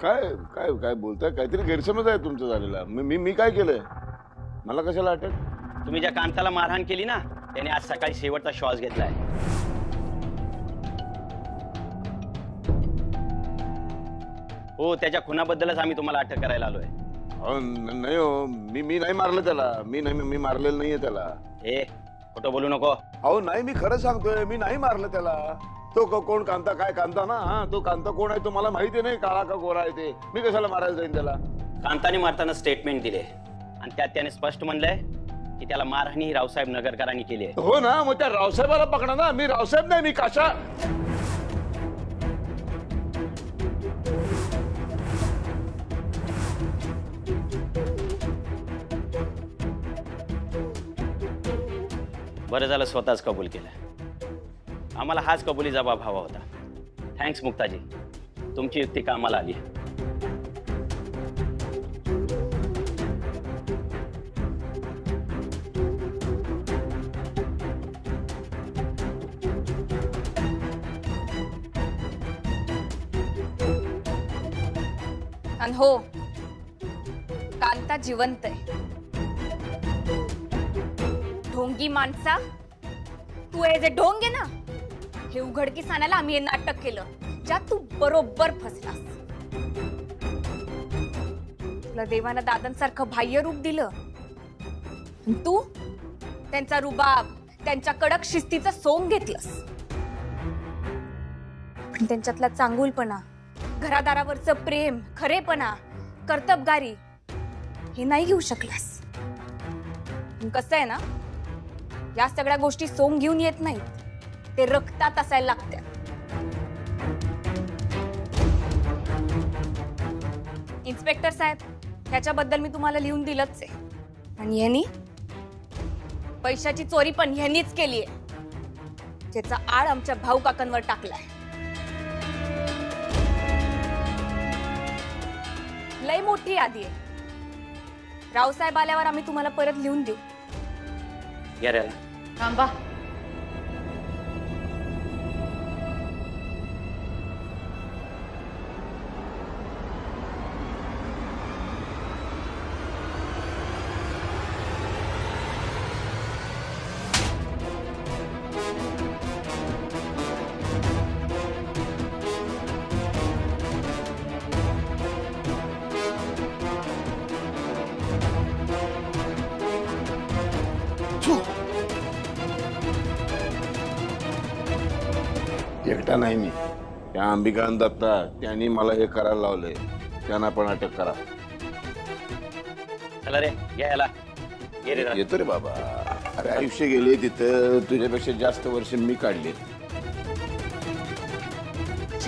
काय काय काय बोलताय? काहीतरी गैरसमज आहे तुमचा झालेला. मी मी काय केलंय? मला कशाला अटक? तुम्ही ज्या कांताला मारहाण केली ना, त्याने आज सकाळी शेवटचा श्वास घेतलाय. हो, त्याच्या खुनाबद्दलच आम्ही तुम्हाला अटक करायला आलोय. नाही हो, मी नाही मारलं त्याला. मी मारलेलं नाहीये त्याला. ए, खोटं बोलू नको. अहो नाही, मी खरं सांगतोय, मी नाही मारलं त्याला. तो कोण कांता, काय कांता ना? हा, तो कांता कोण आहे तो मला माहिती नाही, काळा का गोरा आहे ते. मी कशाला मारायला जाईन त्याला? कांताने मारताना स्टेटमेंट दिले आणि त्यात त्याने स्पष्ट म्हणलंय की त्याला मारहाण ही रावसाहेब नगरकरांनी केली आहे. हो ना, मग त्या रावसाहेबाला पकडा ना. मी रावसाहेब नाही, मी काशा. बरं झालं स्वतःच कबूल केलं. आम्हाला हाच कबुली जबाब हवा होता. थँक्स मुक्ताजी, तुमची युक्ती कामाला आली. आणि हो, कांता जिवंत आहे. ढोंगी माणसा, तू हे जे ढोंग आहे ना, हे उघडकीस आणायला आम्ही हे नाटक केलं, ज्यात तू बरोबर फसलास. तुला देवानं दादांसारखं बाह्य रूप दिलं, तू त्यांचा रुबाब, त्यांच्या कडक शिस्तीचं सोंग घेतलंस. पण त्यांच्यातला चांगुलपणा, घरादारावरचं प्रेम, खरेपणा, कर्तबगारी हे नाही घेऊ शकलास. कसं आहे ना, या सगळ्या गोष्टी सोंग घेऊन येत नाहीत, ते रक्तात असायला लागतात. इन्स्पेक्टर साहेब, ह्याच्याबद्दल मी तुम्हाला लिहून दिलंच आहे. आणि ह्यांनी पैशाची चोरी पण ह्यांनीच केली आहे, ज्याचा आळ आमच्या भाऊ काकांवर टाकलाय. लय मोठी यादी आहे. रावसाहेब आल्यावर आम्ही तुम्हाला परत लिहून देऊ. थांबा. एकटा नाही मी, त्या अंबिका दत्ता त्यांनी मला हे करायला लावलंय. त्यांना पण अटक करा. चला रे, यायला येतो रे बाबा. अरे आयुष्य गेले तिथं, तुझ्यापेक्षा जास्त वर्ष मी काढले.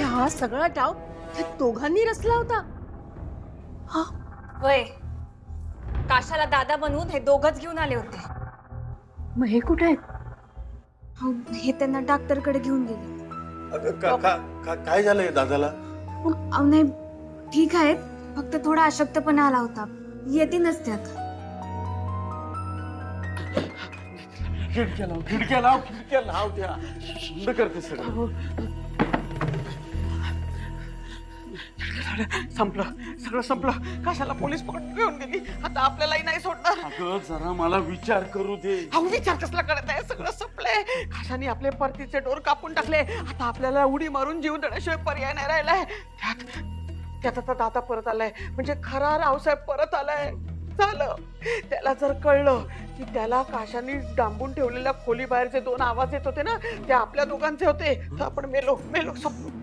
हा सगळा डाव त्या दोघांनी रचला होता. वय, काशाला दादा बनवून हे दोघच घेऊन आले होते. मग हे कुठे आहेत? हे त्यांना डॉक्टरकडे घेऊन गेले. काय झालंय दादाला? नाही, ठीक आहेत, फक्त थोडा अशक्तपणा आला होता. येतीनच ते आता. खिडक्या लाव त्या बंद करते सगळं. सगळं संपलं. कशाला पोलीस पकडून घेऊन गेली? आता आपल्यालाही नाही सोडणार. अगं जरा मला विचार करू दे. विचार कसला करत आहे? सगळं संपलंय. कशाने आपले परतीचे डोर कापून टाकले. आता आपल्याला उडी मारून जीव देण्याशिवाय पर्याय नाही राहिलाय. त्यात आता दादा परत आलाय, म्हणजे खरा रावसाहेब परत आलाय. झालं. त्याला जर कळलं की त्याला काशाने डांबून ठेवलेल्या खोली बाहेरचे दोन आवाज येत होते ना, ते आपल्या दोघांचे होते, तर आपण मेलो संपलो.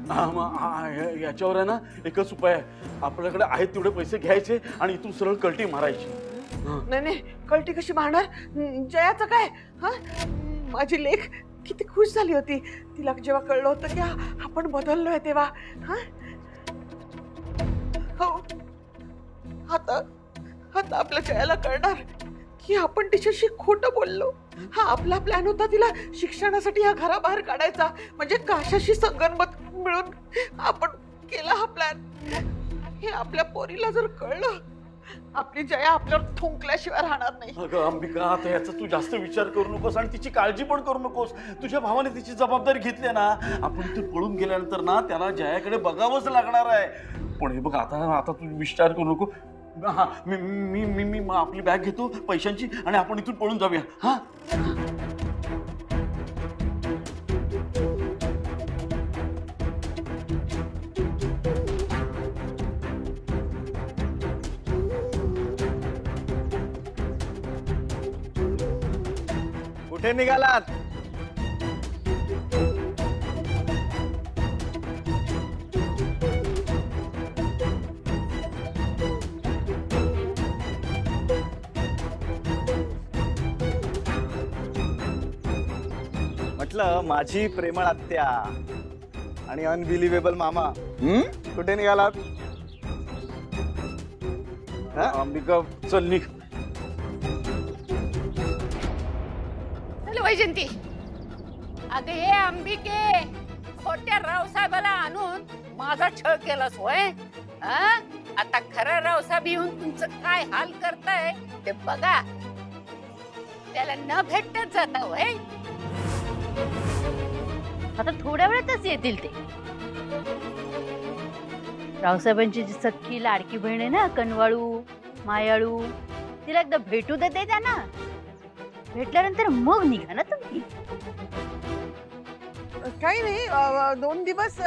याच्यावर आहे ना एकच उपाय आहे. आपल्याकडे आहेत तेवढे पैसे घ्यायचे आणि इथून सरळ कल्टी मारायची. नाही, कल्टी कशी मारणार? जयाचं काय? माझी लेक किती खुश झाली होती तिला जेव्हा कळलं होतं की आपण बदललोय तेव्हा. हो, आता आपल्या जयाला कळणार की आपण तिच्याशी खोटं बोललो. हा आपला प्लॅन होता तिला शिक्षणासाठी या घराबाहेर काढायचा, म्हणजे काशाशी संगनमत मिळून आपण केला हा प्लॅन. हे आपल्या पोरीला जर कळलं, आपली जया आपल्यावर थुंकल्याशिवाय राहणार नाही. अगं अंबिका, आता याचा तू जास्त विचार करू नकोस आणि तिची काळजी पण करू नकोस. तुझ्या भावाने तिची जबाबदारी घेतली ना. आपण इथून पळून गेल्यानंतर ना त्याला जयाकडे बघावंच लागणार आहे. पण हे बघ आता आता तू विचार करू नको. हा मी मी मी मी आपली बॅग घेतो पैशांची आणि आपण इथून पळून जाऊया. हा कुठे निघालात? म्हटलं माझी प्रेमळ आत्या आणि अनबिलिव्हेबल मामा. कुठे निघालात? अंबिका चल निघ. चल वैजंती. अगं हे अंबिके, खोट्या रावसाहेबाला आणून माझा छळ केलास होय. आता खरं रावसाहेब येऊन तुमचं काय हाल करताय ते बघा. त्याला न भेटत जात होय. आता थोड्या वेळातच येतील ते. रावसाहेबांची जी सख्खी लाडकी बहीण आहे ना कनवाळू मायाळू, तिला एकदा भेटू देते त्यांना. भेटल्यानंतर मग निघा ना तुम्ही. काही नाही 2 दिवस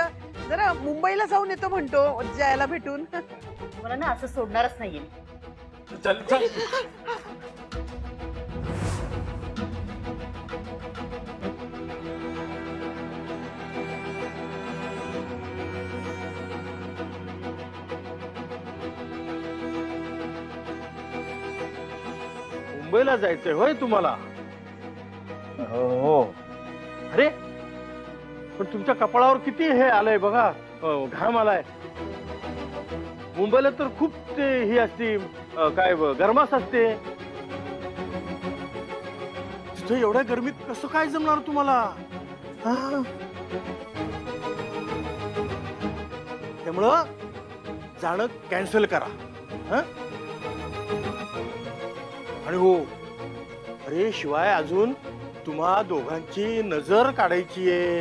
जरा मुंबईला जाऊन येतो म्हणतो जायला भेटून. मला ना असं सोडणारच नाहीये. चल चल. मुंबईला जायचंय होय तुम्हाला? हो. अरे पण तुमच्या कपाळावर किती हे आलंय बघा, घाम आलाय. मुंबईला तर खूप ते ही असते, काय गरमास असते. तिथे एवढ्या गरमीत कसं काय जमणार तुम्हाला? त्यामुळं जाणं कॅन्सल करा. आणि हो, अरे शिवाय अजून तुम्हा दोघांची नजर काढायची आहे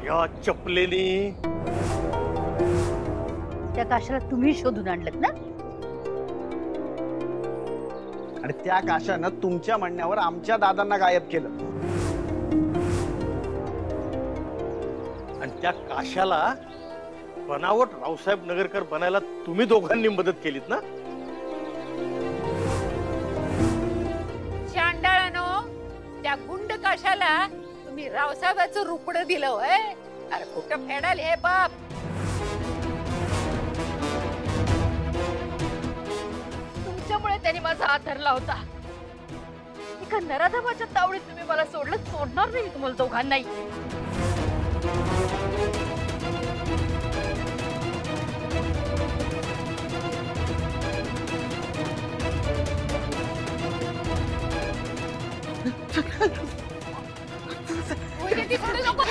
या चपलेनी. त्या काशाला तुम्ही शोधून आणलं ना? आणि त्या काशानं तुमच्या म्हणण्यावर आमच्या दादांना गायब केलं. आणि त्या काशाला बनावट रावसाहेब नगरकर बनायला तुम्ही दोघांनी मदत केलीत ना? चांडाळानो, त्या गुंड काशाला तुम्ही रावसाहेबाचं रुपड दिलं होय. अरे कुठं फेडाल हे बाप. तुमच्यामुळे त्यांनी माझा हात धरला होता. एका नराधमाच्या तावडीत तुम्ही मला सोडणार नाही तुम्हाला दोघांनाही. वैजंती सोडू नको.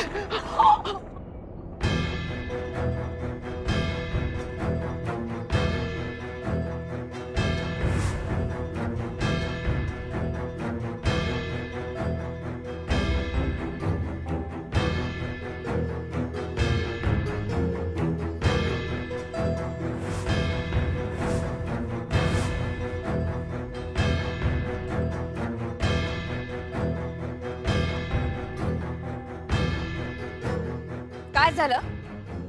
काय झालं?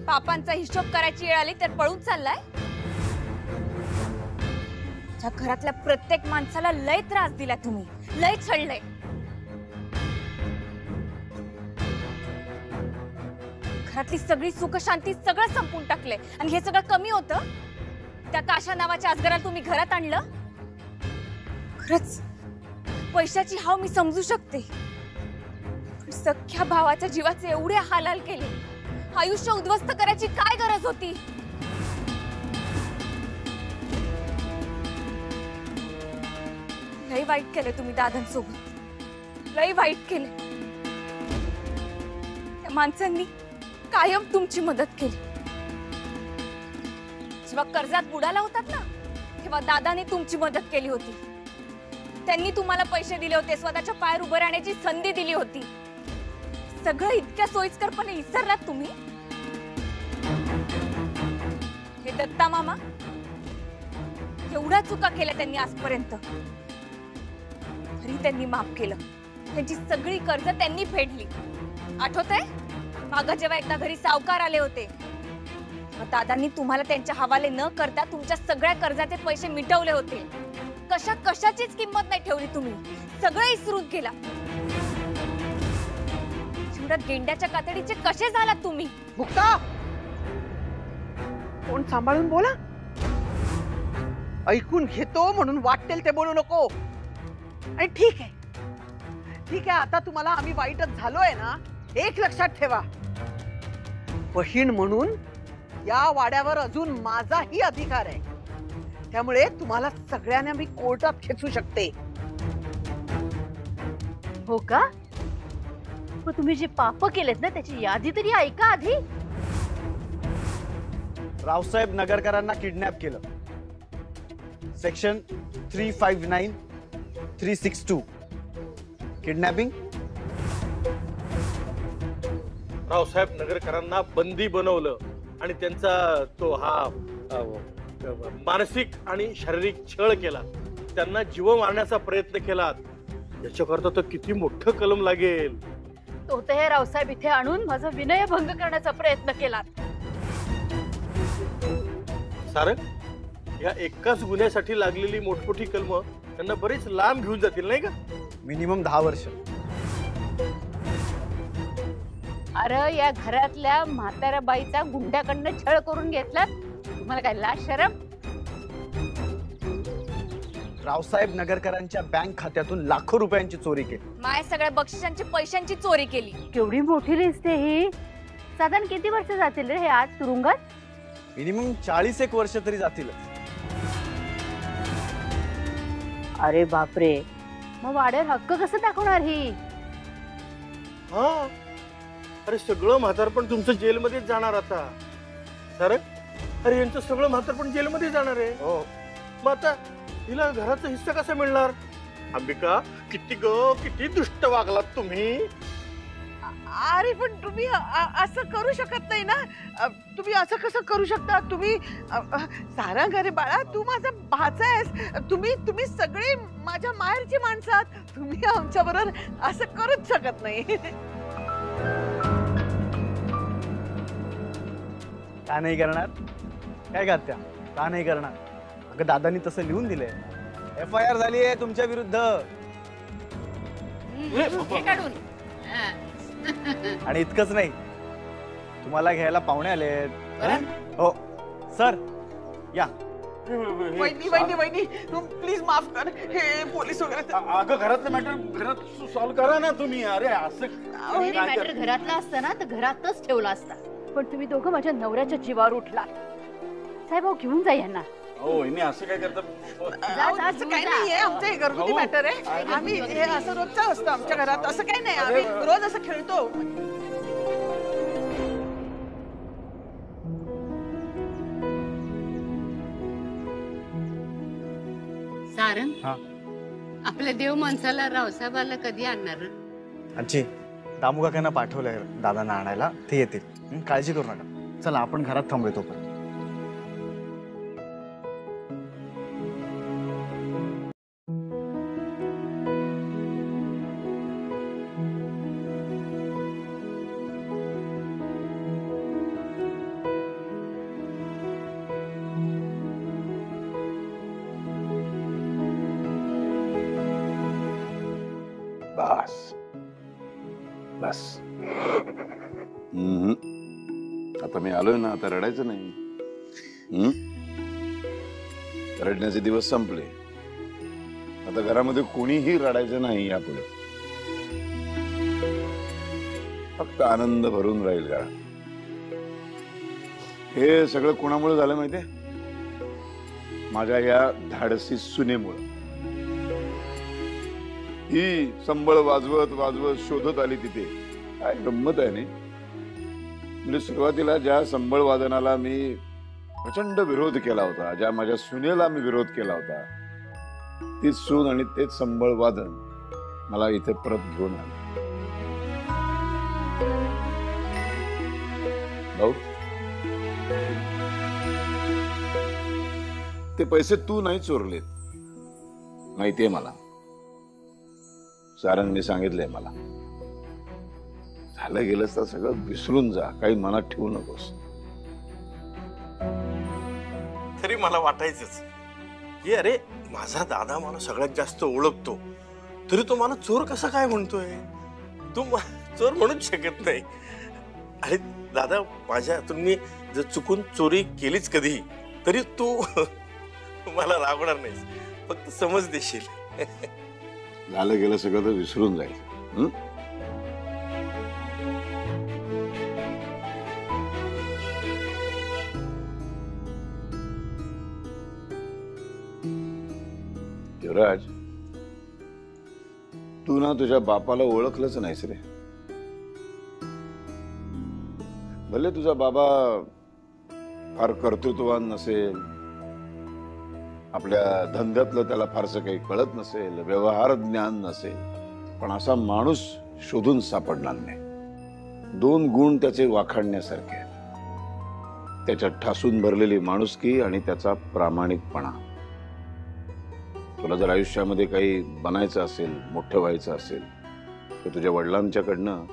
पापांचा हिशोब करायची वेळ आली तर पळून चाललाय? त्या घरातल्या प्रत्येक माणसाला लय त्रास दिला तुम्ही, लय छळलंय. घरातली सगळी सुख शांती सगळं संपून टाकले आणि हे सगळं कमी होतं? त्या काशा नावाच्या अजगराला तुम्ही घरात आणलं? खरंच पैशाची हाव मी समजू शकते, पण सख्ख्या भावाच्या जीवाचे एवढे हालाल केले, आयुष्य उद्ध्वस्त करायची काय गरज होती? लय वाईट केले तुम्ही दादांसोबत, लय वाईट केले. त्या माणसांनी कायम तुमची मदत केली. जेव्हा कर्जात बुडाला होतात ना, तेव्हा दादाने तुमची मदत केली होती. त्यांनी तुम्हाला पैसे दिले होते, स्वतःच्या पायावर उभं राहण्याची संधी दिली होती. सगळं इतक्या सोयीस्करपणे विसरलात तुम्ही? दत्ता मामा, एवढ्या चुका केल्या त्यांनी आजपर्यंत, तरी त्यांनी माफ केलं. त्यांची सगळी कर्ज त्यांनी फेडली. आठवतंय मागं जेव्हा एकदा घरी सावकार आले होते, मग दादांनी तुम्हाला त्यांच्या हवाले न करता तुमच्या सगळ्या कर्जाचे पैसे मिटवले होते. कशाचीच किंमत नाही ठेवली तुम्ही, सगळं विसरून केला. गेंड्याच्या कातडीचे कसे झालात तुम्ही? मुक्ता, कोण सांभाळून बोला. ऐकून घेतो म्हणून वाटेल ते बोलू नको. आणि ठीक आहे, आता तुम्हाला आम्ही वाईटच झालोय ना, एक लक्षात ठेवा, बहीण म्हणून या वाड्यावर अजून माझाही अधिकार आहे. त्यामुळे तुम्हाला सगळ्यांना मी कोर्टात खेचू शकते. हो का? मग तुम्ही जे पाप केलेत ना त्याची यादी तरी ऐका आधी. रावसाहेब नगरकरांना किडनॅप केलं. Section 359 362 kidnapping. रावसाहेब नगरकरांना बंदी बनवलं आणि त्यांचा तो हा मानसिक आणि शारीरिक छळ केला, त्यांना जीव मारण्याचा प्रयत्न केला. याच्याकरता तर किती मोठं कलम लागेल. तो तर हे रावसाहेब इथे आणून माझा विनयभंग करण्याचा प्रयत्न केला. सारंग, या एकाच गुन्ह्यासाठी लागलेली मोठमोठी कलम त्यांना बरीच लांब घेऊन जातील नाही का? मिनिमम 10 वर्ष. अरे या घरातल्या म्हाताऱ्या बाईचा गुंड्याकडनं छळ करून घेतला. तुम्हाला काय लाज शरम? रावसाहेब नगरकरांच्या बँक खात्यातून लाखो रुपयांची चोरी केली. माय सगळ्या बक्षिसांची पैशांची चोरी केली. केवढी मोठी लिस्ट आहे ही. साधारण किती वर्ष जातील रे हे आज तुरुंगात? मिनिमम 40 वर्ष तरी जातील. अरे बापरे, मग वाड्यावर हक्क कसं दाखवणार ही? हा, अरे सगळं म्हातारपण तुमचं जेलमध्येच जाणार आता. सारंग, अरे यांचं सगळं म्हातारपण जेलमध्ये जाणार आहे. हो. मग आता हिला घराचा हिस्सा कसा मिळणार? अंबिका, किती दुष्ट वागलात तुम्ही. अरे पण तुम्ही असं करू शकत नाही ना. तुम्ही असं कसं करू शकता? तुम्ही सारंग, अरे बाळा, तू माझा भाचा आहेस. तुम्ही सगळे माझ्या माहेरची माणसं आहात. तुम्ही आमच्या बरोबर असं करूच शकत नाही. का नाही करणार? काय गात्या, का नाही करणार? अगं दादांनी तसं लिहून दिलंय. FIR झाली आहे तुमच्या विरुद्ध. हे काढून. आणि इतकंच नाही, तुम्हाला घ्यायला पाहुणे आलेत. हो सर, या. वहिनी प्लीज माफ कर. हे पोलीस वगैरे. अगं घरातलं मॅटर घरात सॉल्व्ह करा ना तुम्ही. अरे असं मॅटर घरातला असता ना तर घरातच ठेवला असता. पण तुम्ही दोघं माझ्या नवऱ्याच्या जीवावर उठलात. साहेब, घेऊन जा यांना. हो, हिने असं काय करतात? असं काही नाहीये, आमचं हे घरगुती मॅटर आहे. आम्ही हे असं रोजचं असतं आमच्या घरात. असं काही नाही, आम्ही रोज असं खेळतो. सारंग, आपल्या देव माणसाला रावसाहेबाला कधी आणणार? आजी, दामू काकांना पाठवलंय दादांना आणायला, ते येतील. काळजी करू नका. चला आपण घरात थांबूया तोपर्यंत. बस. आता मी आलोय ना, आता रडायचं नाही. रडण्याचे दिवस संपले. आता घरामध्ये कोणीही रडायचं नाही. यापुढे फक्त आनंद भरून राहील घरात. हे सगळं कोणामुळे झालं माहितीये? माझ्या या धाडसी सुनेमुळे. ही संबळ वाजवत वाजवत शोधत आली तिथे. काय गंमत आहे नाही? म्हणजे सुरुवातीला ज्या संबळ वादनाला मी प्रचंड विरोध केला होता, ज्या माझ्या सुनेला मी विरोध केला होता, तीच सून आणि तेच संबळ वादन मला इथे परत घेऊन आलं. भाऊ, ते पैसे तू नाही चोरलेत माहितीये मला. सारंगने सांगितलंय मला. झालं गेलं तर सगळं विसरून जा, काही मनात ठेवू नकोस. तरी मला वाटायचंच की अरे माझा दादा मला सगळ्यात जास्त ओळखतो, तरी तो मला चोर कसा काय म्हणतोय. तू चोर म्हणूच शकत नाही. अरे दादा, माझ्या हातून मी जर चुकून चोरी केलीच कधी तरी तू मला रागवणार नाहीस, फक्त समज देशील. झालं गेलं सगळं तर विसरून जाईल. युवराज, तू ना तुझ्या बापाला ओळखलंच नाहीस रे. भले तुझा बाबा फार कर्तृत्ववान नसेल, आपल्या धंद्यातलं त्याला फारसं काही कळत नसेल, व्यवहार ज्ञान नसेल, पण असा माणूस शोधून सापडणार नाही. 2 गुण त्याचे वाखाणण्यासारखे आहेत. त्याच्यात ठासून भरलेली माणुसकी आणि त्याचा प्रामाणिकपणा. तुला जर आयुष्यामध्ये काही बनायचं असेल, मोठं व्हायचं असेल, तर तुझ्या वडिलांच्याकडनं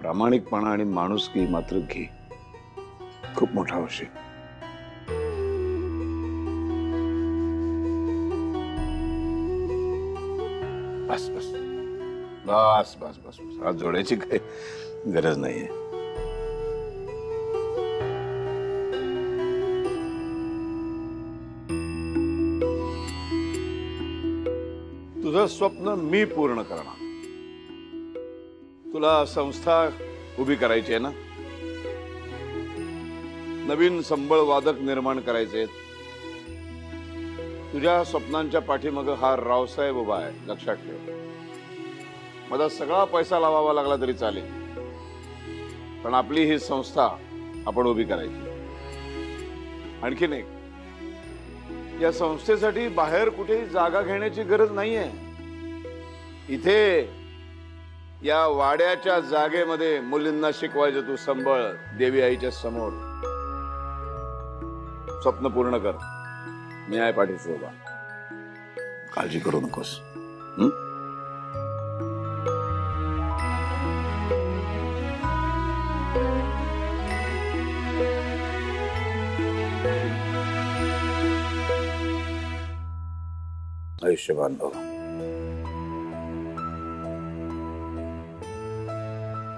प्रामाणिकपणा आणि माणुसकी मात्र घे. खूप मोठा होशील. बस बस बस बस बस बस. हात जोडायची काही गरज नाहीये. तुझं स्वप्न मी पूर्ण करणार. तुला संस्था उभी करायची आहे ना, नवीन संबळ वादक निर्माण करायचे. तुझ्या स्वप्नांच्या पाठीमागे हा रावसाहेब उभा आहे, लक्षात ठेव. माझा सगळा पैसा लावावा लागला तरी चालेल, पण आपली ही संस्था आपण उभी करायची. आणखीन एक, या संस्थेसाठी बाहेर कुठेही जागा घेण्याची गरज नाहीये. इथे या वाड्याच्या जागेमध्ये मुलींना शिकवायचं तू संबळ देवी आईच्या समोर. स्वप्न पूर्ण कर, मी आहे पाठीशी उभा. काळजी करू नकोस. आयुष्यवान भव.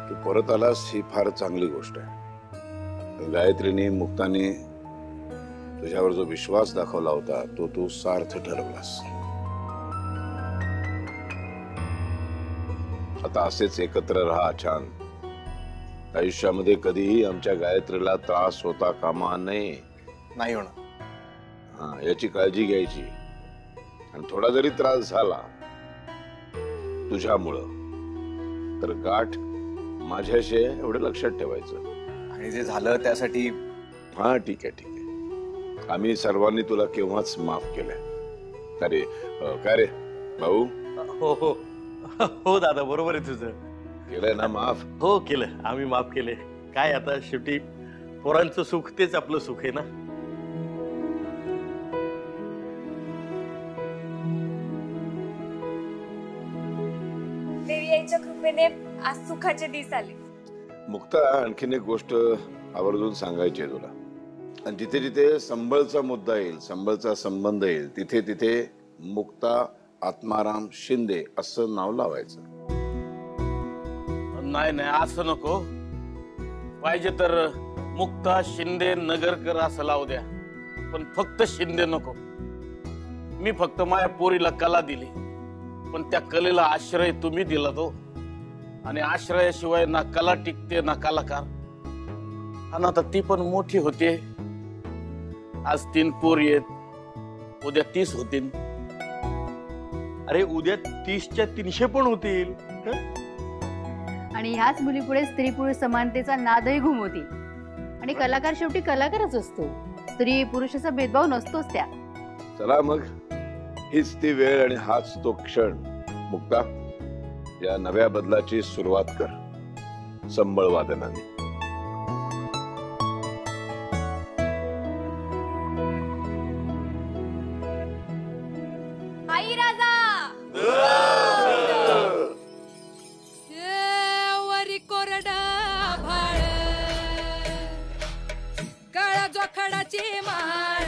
तू परत आलास ही फार चांगली गोष्ट आहे. गायत्रीने, मुक्ताने तुझ्यावर जो विश्वास दाखवला होता तो तू सार्थ ठरवलास. आता असेच एकत्र राहा छान. आयुष्यामध्ये कधीही आमच्या गायत्रीला त्रास होता कामा नये. नाही होणार. हा, याची काळजी घ्यायची. आणि थोडा जरी त्रास झाला तुझ्यामुळं तर गाठ माझ्याशी आहे एवढं लक्षात ठेवायचं. आणि जे झालं त्यासाठी हा ठीक आहे ठीक आहे. आम्ही सर्वांनी तुला केव्हाच माफ केलंय. अरे काय रे भाऊ? हो हो हो दादा, बरोबर आहे तुझं. केलंय ना माफ? हो केलं, आम्ही माफ केले. काय आता शेवटी पोरांचं सुख तेच आपलं सुख आहे ना. देवी आईच्या कृपेने आज सुखाचे दिवस आले. मुक्ता, आणखीन एक गोष्ट आवर्जून सांगायची आहे तुला. आणि जिथे जिथे संबळचा मुद्दा येईल, संबळचा संबंध येईल, तिथे तिथे मुक्ता आत्माराम शिंदे असं नाव लावायचं. नाही नाही, असं नको. पाहिजे तर मुक्ता शिंदे नगरकर असं लावू द्या, पण फक्त शिंदे नको. मी फक्त माझ्या पोरीला कला दिली, पण त्या कलेला आश्रय तुम्ही दिला तो. आणि आश्रयाशिवाय ना कला टिकते ना कलाकार. आणि आता ती पण मोठी होते. आज 3 पोरी आहेत, उद्या 30 होतील. अरे उद्या 30च्या 300 पण होतील. आणि ह्याच मुलीपुढे स्त्री पुरुष समानतेचा नादही घुमवतील. आणि कलाकार शेवटी कलाकारच असतो. स्त्री पुरुषाचा भेदभाव नसतोच त्या. चला मग, हीच ती वेळ आणि हाच तो क्षण. मुक्ता, या नव्या बदलाची सुरुवात कर संबळ वादनाने. बळीराजा वरी कोरडा भाळ काळा जोखडाची माळ